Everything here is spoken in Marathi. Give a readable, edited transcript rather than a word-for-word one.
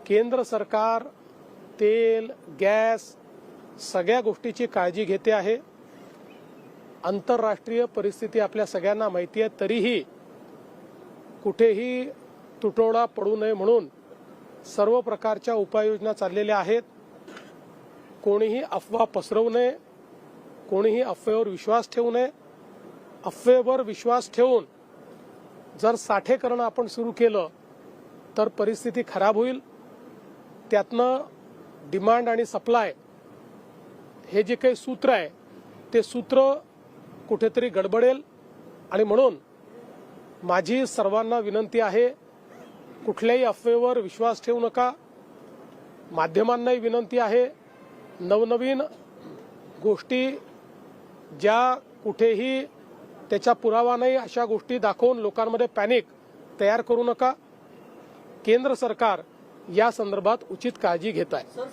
केंद्र सरकार तेल, गॅस सगळ्या गोष्टीची काळजी घेते आहे। आंतरराष्ट्रीय परिस्थिती आपल्या सगळ्यांना माहिती आहे, तरीही कुठेही तुटवडा पडू नये म्हणून सर्व प्रकारच्या उपाययोजना चाललेल्या आहेत। कोणीही अफवा पसरवू नये, कोणीही अफवेवर विश्वास ठेवू नये। अफवेवर विश्वास ठेवून जर साठेकरण आपण सुरू केलं तर परिस्थिती खराब होईल। त्यातनं डिमांड आणि सप्लाय हे जे काही सूत्र आहे ते सूत्र कुठेतरी गडबडेल। आणि म्हणून माझी सर्वांना विनंती आहे, कुठल्याही अफवेवर विश्वास ठेवू नका। माध्यमांनाही विनंती आहे, नवनवीन गोष्टी ज्या कुठेही त्याचा पुरावा नाही अशा गोष्टी दाखवून लोकांमध्ये पॅनिक तयार करू नका। केंद्र सरकार या संदर्भात उचित काळजी घेत आहे।